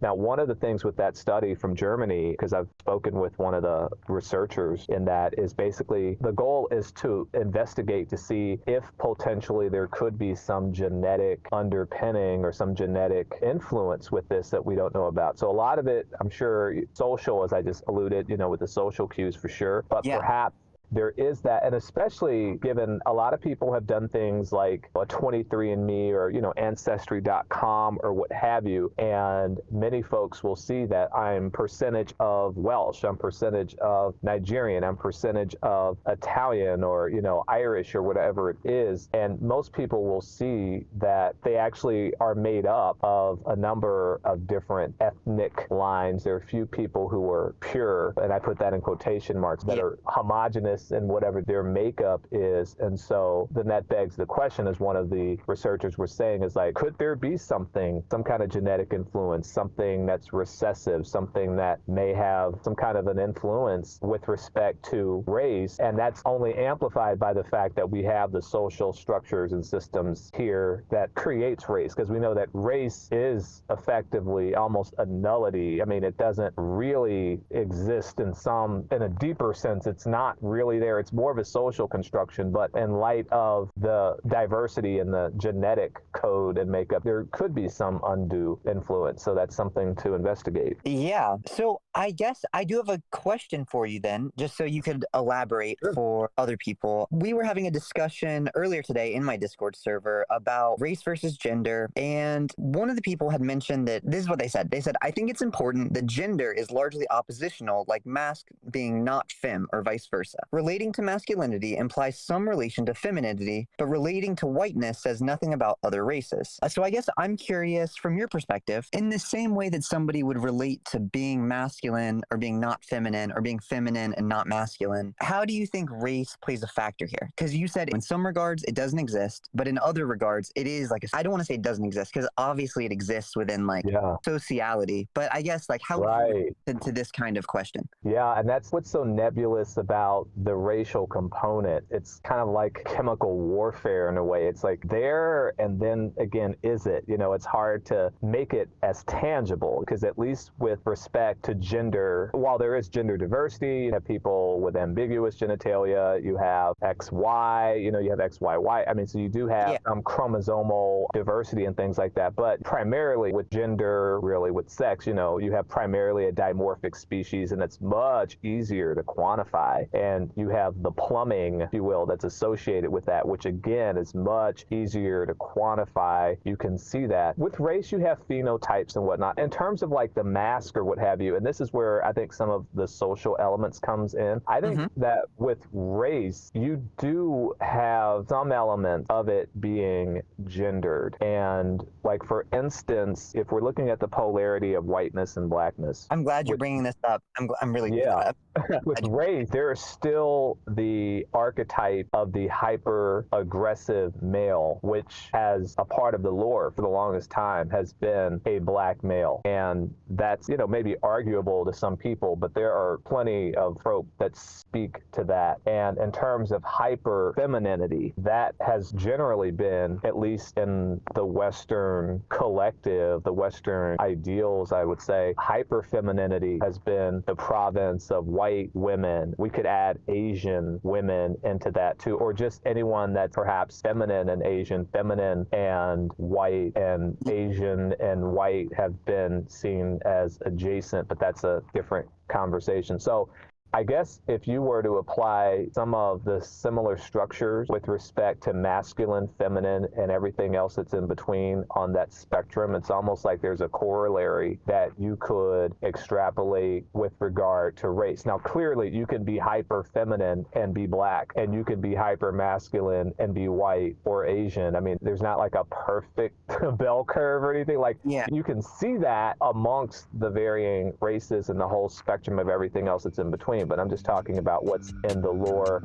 Now, one of the things with that study from Germany, because I've spoken with one of the researchers in that, is basically the goal is to investigate to see if potentially there could be some genetic underpinning or some genetic influence with this that we don't know about. So a lot of it, I'm sure, social, as I just alluded, with the social cues for sure, but Yeah. perhaps there is that, and especially given a lot of people have done things like a 23andMe or, Ancestry.com or what have you, and many folks will see that I'm percentage of Welsh, I'm percentage of Nigerian, I'm percentage of Italian or, Irish or whatever it is, and most people will see that they actually are made up of a number of different ethnic lines. There are a few people who are pure, and I put that in quotation marks, that are homogenous in whatever their makeup is. And so then that begs the question, as one of the researchers were saying, is like, could there be something, some kind of genetic influence, something that's recessive, something that may have some kind of an influence with respect to race? And that's only amplified by the fact that we have the social structures and systems here that creates race, because we know that race is effectively almost a nullity. I mean, it doesn't really exist in a deeper sense. It's not really there. It's more of a social construction, but in light of the diversity in the genetic code and makeup, there could be some undue influence. So that's something to investigate. Yeah. So I guess I do have a question for you then, just so you could elaborate Sure. for other people. We were having a discussion earlier today in my Discord server about race versus gender. And one of the people had mentioned that this is what they said. They said, I think it's important that gender is largely oppositional, like masc being not fem or vice versa. Relating to masculinity implies some relation to femininity, but relating to whiteness says nothing about other races. So I guess I'm curious from your perspective, in the same way that somebody would relate to being masculine or being not feminine or being feminine and not masculine, how do you think race plays a factor here? Because you said in some regards it doesn't exist, but in other regards it is like, I don't want to say it doesn't exist because obviously it exists within like Yeah. sociality, but I guess like how would you Right. relate to this kind of question? Yeah, and that's what's so nebulous about the racial component. It's kind of like chemical warfare in a way. It's like there, and then again, is it? It's hard to make it as tangible, because at least with respect to gender, while there is gender diversity, you have people with ambiguous genitalia, you have XY, you have XYY. I mean, so you do have chromosomal diversity and things like that. But primarily with gender, really with sex, you have primarily a dimorphic species, and it's much easier to quantify. And you have the plumbing, if you will, that's associated with that, which again is much easier to quantify. You can see that. With race, you have phenotypes and whatnot. In terms of like the mask or what have you, and this is where I think some of the social elements comes in. I think that with race, you do have some element of it being gendered. And like, for instance, if we're looking at the polarity of whiteness and blackness. I'm glad you're bringing this up. I'm really Yeah. With race, there is still the archetype of the hyper-aggressive male, which as a part of the lore for the longest time has been a black male. And that's, maybe arguable to some people, but there are plenty of folk that speak to that. And in terms of hyper-femininity, that has generally been, at least in the Western collective, the Western ideals, I would say, hyper-femininity has been the province of white women. We could add Asian women into that too, or just anyone that's perhaps feminine and Asian, feminine and white, and Asian and white have been seen as adjacent, but that's a different conversation. So I guess if you were to apply some of the similar structures with respect to masculine, feminine, and everything else that's in between on that spectrum, it's almost like there's a corollary that you could extrapolate with regard to race. Now, clearly, you can be hyper feminine and be black, and you can be hyper masculine and be white or Asian. I mean, there's not like a perfect bell curve or anything. Like, you can see that amongst the varying races and the whole spectrum of everything else that's in between. But I'm just talking about what's in the lore.